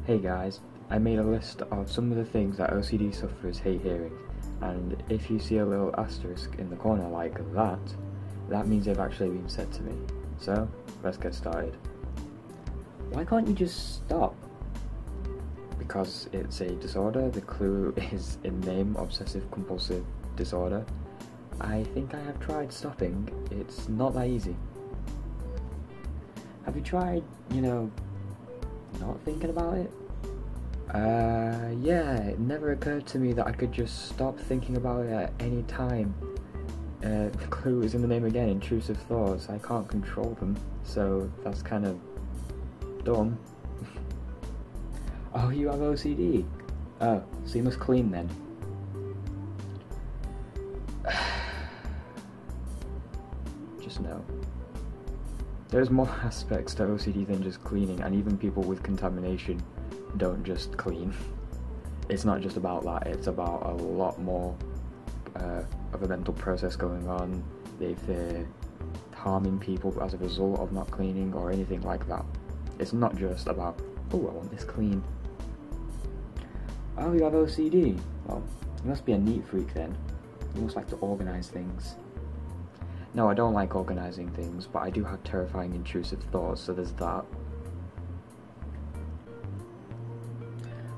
Hey guys, I made a list of some of the things that OCD sufferers hate hearing, and if you see a little asterisk in the corner like that, that means they've actually been said to me. So, let's get started. Why can't you just stop? Because it's a disorder. The clue is in name, obsessive compulsive disorder. I think I have tried stopping. It's not that easy. Have you tried, not thinking about it? Yeah, it never occurred to me that I could just stop thinking about it at any time. The clue is in the name again, intrusive thoughts. I can't control them, so that's kind of dumb. Oh, you have OCD? Oh, so you must clean then. Just know. There's more aspects to OCD than just cleaning, and even people with contamination don't just clean. It's not just about that, it's about a lot more of a mental process going on. They're harming people as a result of not cleaning or anything like that. It's not just about, oh, I want this clean. Oh, you have OCD? Well, you must be a neat freak then. You must like to organise things. No, I don't like organising things, but I do have terrifying intrusive thoughts, so there's that.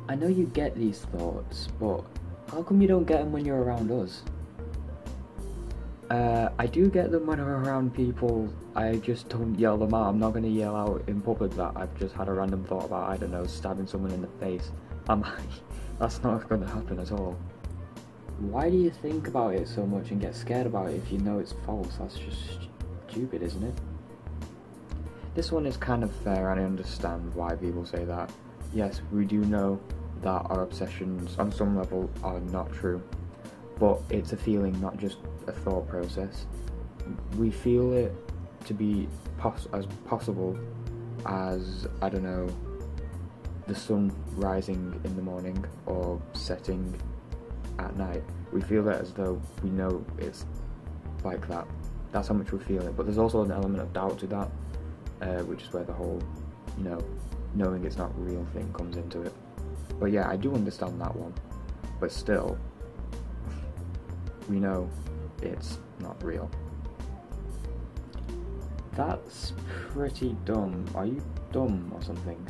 I know you get these thoughts, but how come you don't get them when you're around us? I do get them when I'm around people. I just don't yell them out. I'm not going to yell out in public that I've just had a random thought about, I don't know, stabbing someone in the face. That's not going to happen at all. Why do you think about it so much and get scared about it if you know it's false? That's just stupid, isn't it? This one is kind of fair, and I understand why people say that. Yes, we do know that our obsessions on some level are not true, but it's a feeling, not just a thought process. We feel it to be as possible as, I don't know, the sun rising in the morning or setting at night. We feel it as though we know it's like that. That's how much we feel it. But there's also an element of doubt to that, which is where the whole, knowing it's not real thing comes into it. But yeah, I do understand that one. But still, we know it's not real. That's pretty dumb. Are you dumb or something?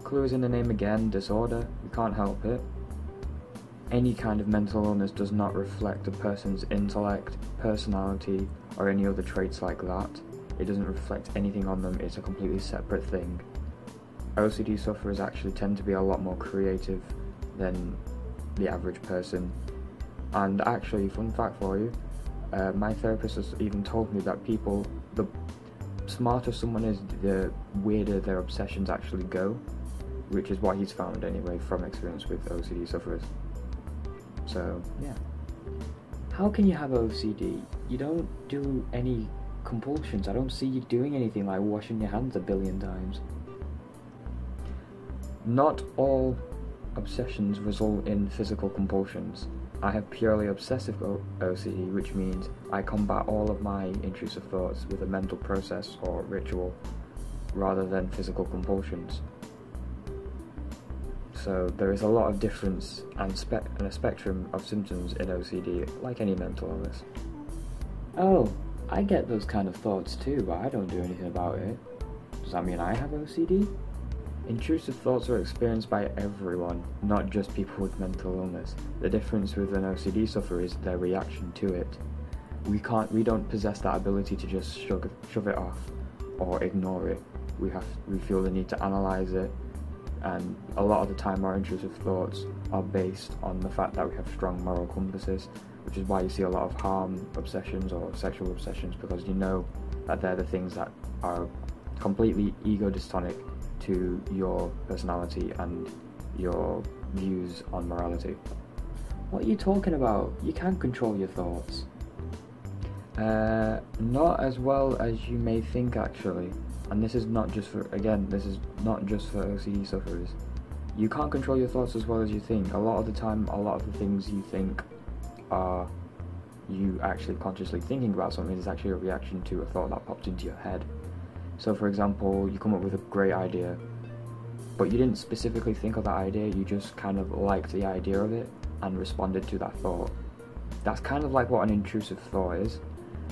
Clue is in the name again, disorder. We can't help it. Any kind of mental illness does not reflect a person's intellect, personality, or any other traits like that. It doesn't reflect anything on them, it's a completely separate thing. OCD sufferers actually tend to be a lot more creative than the average person. And actually, fun fact for you, my therapist has even told me that the smarter someone is, the weirder their obsessions actually go, which is what he's found anyway from experience with OCD sufferers. So, yeah. How can you have OCD? You don't do any compulsions. I don't see you doing anything like washing your hands a billion times. Not all obsessions result in physical compulsions. I have purely obsessive OCD, which means I combat all of my intrusive thoughts with a mental process or ritual, rather than physical compulsions. So there is a lot of difference and a spectrum of symptoms in OCD, like any mental illness. Oh, I get those kind of thoughts too, but I don't do anything about it. Does that mean I have OCD? Intrusive thoughts are experienced by everyone, not just people with mental illness. The difference with an OCD sufferer is their reaction to it. We don't possess that ability to just shove it off or ignore it. We feel the need to analyse it, and a lot of the time our intrusive thoughts are based on the fact that we have strong moral compasses, which is why you see a lot of harm obsessions or sexual obsessions, because you know that they're the things that are completely ego dystonic to your personality and your views on morality. What are you talking about? You can't control your thoughts. Not as well as you may think, actually. And this is not just for OCD sufferers. You can't control your thoughts as well as you think. A lot of the time, a lot of the things you think are you actually consciously thinking about something. Is actually a reaction to a thought that popped into your head. So for example, you come up with a great idea, but you didn't specifically think of that idea, you just kind of liked the idea of it and responded to that thought. That's kind of like what an intrusive thought is.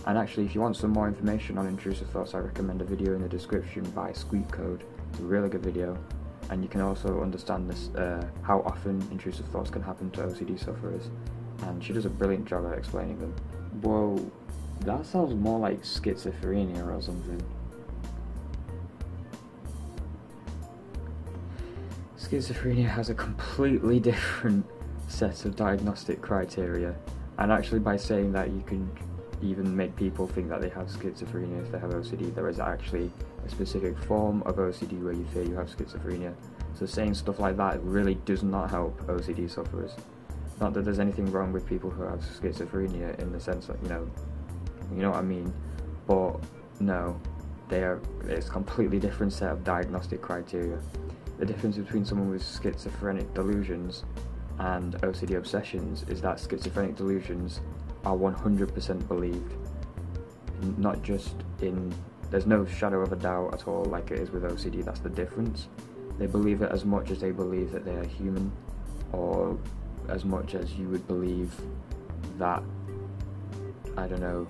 And actually, if you want some more information on intrusive thoughts, I recommend a video in the description by Squeak Code. It's a really good video, and you can also understand this, how often intrusive thoughts can happen to OCD sufferers, and she does a brilliant job at explaining them. Whoa, that sounds more like schizophrenia or something. Schizophrenia has a completely different set of diagnostic criteria, and actually by saying that you can even make people think that they have schizophrenia if they have OCD. There is actually a specific form of OCD where you fear you have schizophrenia, so saying stuff like that really does not help OCD sufferers. Not that there's anything wrong with people who have schizophrenia in the sense that, you know what I mean, but no, it's a completely different set of diagnostic criteria. The difference between someone with schizophrenic delusions and OCD obsessions is that schizophrenic delusions are 100% believed. Not just there's no shadow of a doubt at all like it is with OCD, that's the difference. They believe it as much as they believe that they are human, or as much as you would believe that, I don't know,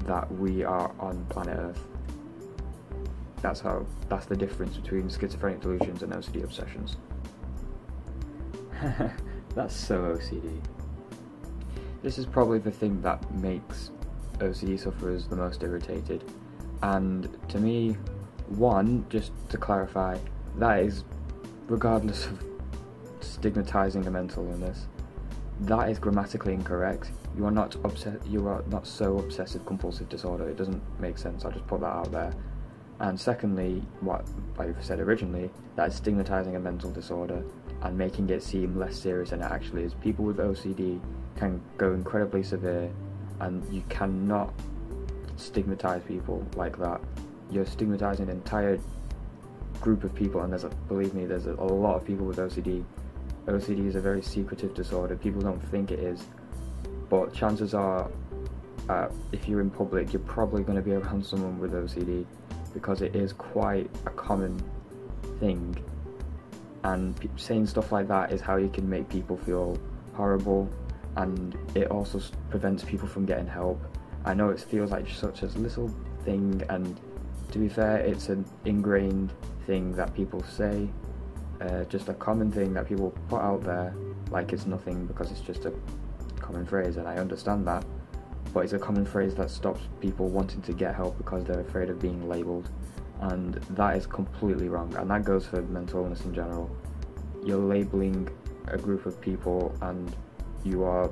that we are on planet Earth. That's the difference between schizophrenic delusions and OCD obsessions. That's so OCD. This is probably the thing that makes OCD sufferers the most irritated. And to me, one, just to clarify, that is, regardless of stigmatizing a mental illness, that is grammatically incorrect. You are not so obsessive compulsive disorder. It doesn't make sense. I'll just put that out there. And secondly, what I've said originally, that is stigmatizing a mental disorder and making it seem less serious than it actually is. People with OCD can go incredibly severe, and you cannot stigmatize people like that. You're stigmatizing an entire group of people, and believe me, there's a lot of people with OCD. OCD is a very secretive disorder. People don't think it is, but chances are, if you're in public, you're probably going to be around someone with OCD, because it is quite a common thing, and saying stuff like that is how you can make people feel horrible, and it also prevents people from getting help. I know it feels like such a little thing, and to be fair, it's an ingrained thing that people say, just a common thing that people put out there like it's nothing because it's just a common phrase, and I understand that. But it's a common phrase that stops people wanting to get help because they're afraid of being labelled, and that is completely wrong, and that goes for mental illness in general. You're labelling a group of people, and you are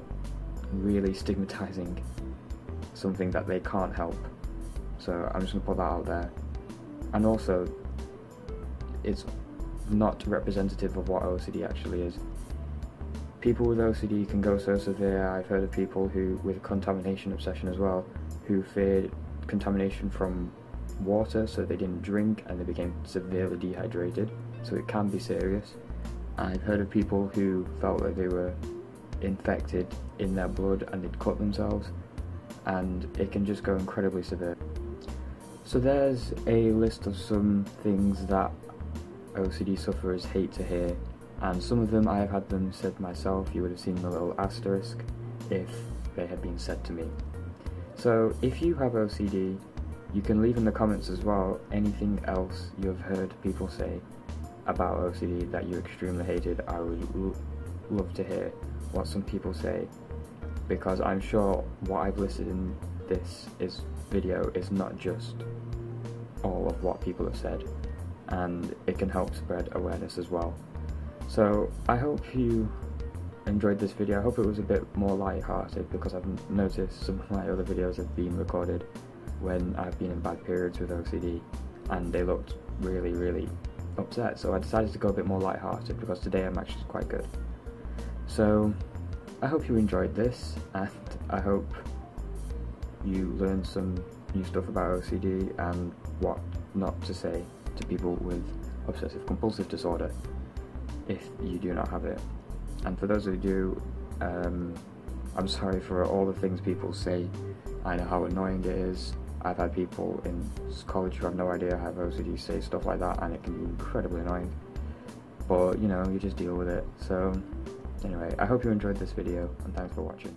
really stigmatising something that they can't help. So I'm just going to put that out there. And also, it's not representative of what OCD actually is. People with OCD can go so severe. I've heard of people with contamination obsession as well, who feared contamination from water, so they didn't drink and they became severely dehydrated, so it can be serious. I've heard of people who felt like they were infected in their blood and they'd cut themselves, and it can just go incredibly severe. So there's a list of some things that OCD sufferers hate to hear, and some of them I have had them said myself. You would have seen the little asterisk if they had been said to me. So if you have OCD, you can leave in the comments as well anything else you've heard people say about OCD that you extremely hated. I would love to hear what some people say, because I'm sure what I've listed in this video is not just all of what people have said, and it can help spread awareness as well. So I hope you enjoyed this video. I hope it was a bit more light-hearted, because I've noticed some of my other videos have been recorded when I've been in bad periods with OCD and they looked really, really upset, so I decided to go a bit more light-hearted because today I'm actually quite good. So I hope you enjoyed this, and I hope you learned some new stuff about OCD and what not to say to people with obsessive compulsive disorder if you do not have it. And for those who do, I'm sorry for all the things people say. I know how annoying it is. I've had people in college who have no idea have OCD say stuff like that, and it can be incredibly annoying. But, you know, you just deal with it. So, anyway, I hope you enjoyed this video, and thanks for watching.